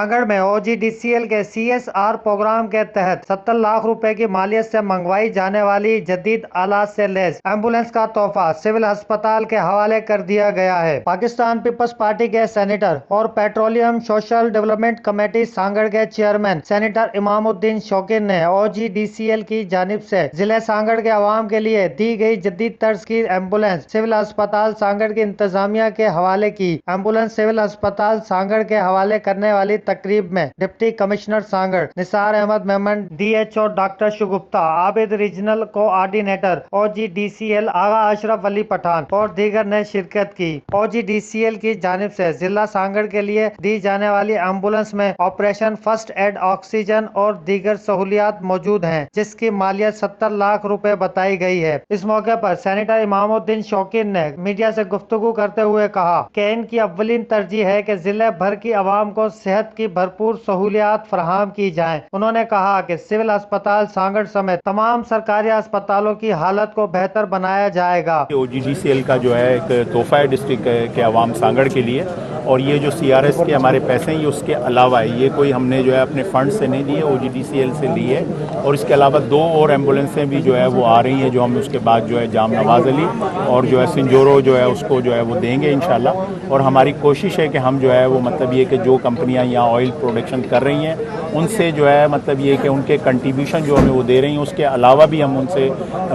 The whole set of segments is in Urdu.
سانگڑ میں OGDCL کے CSR پروگرام کے تحت 70 لاکھ روپے کی مالیت سے منگوائی جانے والی جدید آلات سے لیس ایمبولینس کا تحفہ سول ہسپتال کے حوالے کر دیا گیا ہے۔ پاکستان پیپلز پارٹی کے سینیٹر اور پیٹرولیم سوشل ڈیولپمنٹ کمیٹی سانگڑ کے چیئرمین سینیٹر امام الدین شوکن نے OGDCL کی جانب سے ضلع سانگڑ کے عوام کے لیے دی گئی جدید طرز کی ایمبولینس سول ہسپتال سانگڑ کی انتظامیہ کے حوالے کی۔ ایمبولینس سول ہسپتال سانگڑ کے حوالے کرنے والی تقریب میں ڈپٹی کمشنر سانگڑ نثار احمد میمن، DHO ڈاکٹر شگفتہ عابد، ریجنل کوآرڈینیٹر OGDCL آغا اشرف علی پٹھان اور دیگر نے شرکت کی۔ OGDCL کی جانب سے ضلع سانگڑ کے لیے دی جانے والی ایمبولینس میں آپریشن فرسٹ ایڈ، آکسیجن اور دیگر سہولیات موجود ہیں، جس کی مالیت 70 لاکھ روپے بتائی گئی ہے۔ اس موقع پر سینیٹر امام الدین شوکن نے میڈیا سے گفتگو کرتے ہوئے کہا کہ ان کی اولین ترجیح ہے کہ ضلع بھر کی عوام کو صحت کی بھرپور سہولیات فراہم کی جائیں۔ انہوں نے کہا کہ سول ہسپتال سانگڑ سمیت تمام سرکاری اسپتالوں کی حالت کو بہتر بنایا جائے گا۔ OGDCL کا جو ہے ایک تحفہ ہے ڈسٹرکٹ کے عوام سانگڑ کے لیے، اور یہ جو CRS کے ہمارے پیسے ہیں یہ اس کے علاوہ ہے، یہ کوئی ہم نے جو ہے اپنے فنڈ سے نہیں دیے، OGDCL سے لی ہے۔ اور اس کے علاوہ 2 اور ایمبولینسیں بھی جو ہے وہ آ رہی ہیں، جو ہم اس کے بعد جو ہے جام نواز علی اور جو ہے سنجورو جو ہے اس کو جو ہے وہ دیں گے انشاءاللہ۔ اور ہماری کوشش ہے کہ ہم جو ہے وہ مطلب یہ کہ جو کمپنیاں یہاں آئل پروڈکشن کر رہی ہیں ان سے جو ہے مطلب یہ کہ ان کے کنٹریبیوشن جو ہمیں وہ دے رہی ہیں، اس کے علاوہ بھی ہم ان سے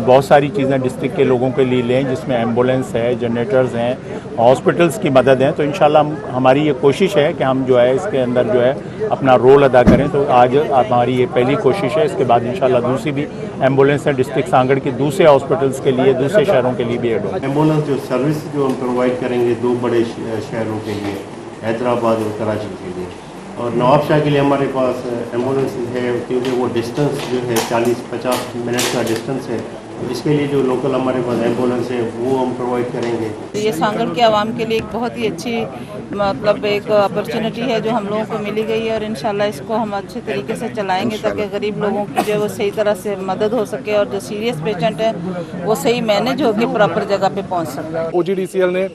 بہت ساری چیزیں ڈسٹرکٹ کے لوگوں کے لیے لیں، جس میں ایمبولینس ہے، جنریٹرز ہیں، ہاسپٹلس کی مدد ہیں۔ تو انشاءاللہ ہماری یہ کوشش ہے کہ ہم جو ہے اس کے اندر جو ہے اپنا رول ادا کریں۔ تو آج ہماری یہ پہلی کوشش ہے، اس کے بعد انشاءاللہ دوسری بھی ایمبولینس ہے ڈسٹرکٹ سانگڑ کی دوسرے ہاسپٹلس کے لیے، دوسرے شہروں کے لیے بھی ایڈ ہوگی۔ ایمبولینس جو سروس جو ہم پرووائڈ کریں گے 2 بڑے شہروں کے لیے، حیدرآباد اور کراچی کے لیے، اور نواب شاہ کے لیے ہمارے پاس ایمبولینس ہے، کیونکہ وہ ڈسٹنس جو ہے 40-50 منٹ کا ڈسٹنس ہے، اس کے لیے جو لوکل ہمارے پاس ایمبولینس ہے وہ ہم پرووائڈ کریں گے۔ یہ سانگڑ کے عوام کے لیے ایک بہت ہی اچھی مطلب ایک اپرچونٹی ہے جو ہم لوگوں کو ملی گئی ہے، اور انشاءاللہ اس کو ہم اچھے طریقے سے چلائیں گے تاکہ غریب لوگوں کی جو ہے وہ صحیح طرح سے مدد ہو سکے، اور جو سیریس پیشنٹ ہیں وہ صحیح مینیج ہو کے پراپر جگہ پہ پہنچ سکے۔ OGDCL نے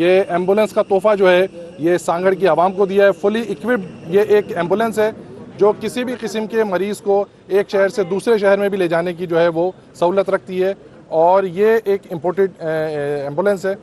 یہ ایمبولینس کا تحفہ جو ہے یہ سانگڑ کی عوام کو دیا ہے۔ فلی اکوپڈ یہ ایک ایمبولینس ہے جو کسی بھی قسم کے مریض کو ایک شہر سے دوسرے شہر میں بھی لے جانے کی جو ہے وہ سہولت رکھتی ہے، اور یہ ایک امپورٹڈ ایمبولینس ہے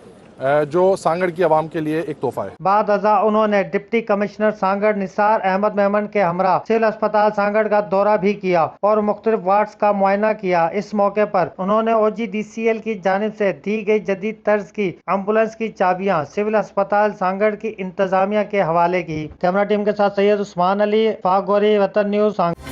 جو سانگڑ کی عوام کے لیے ایک تحفہ ہے۔ بعد ازاں انہوں نے ڈپٹی کمشنر سانگڑ نثار احمد میمن کے ہمراہ سول ہسپتال سانگڑ کا دورہ بھی کیا اور مختلف وارڈز کا معائنہ کیا۔ اس موقع پر انہوں نے OGDCL کی جانب سے دی گئی جدید طرز کی ایمبولینس کی چابیاں سول ہسپتال سانگڑ کی انتظامیہ کے حوالے کی۔ کیمرہ ٹیم کے ساتھ سید عثمان علی، فاغ گوری، وطن نیوز سانگڑ۔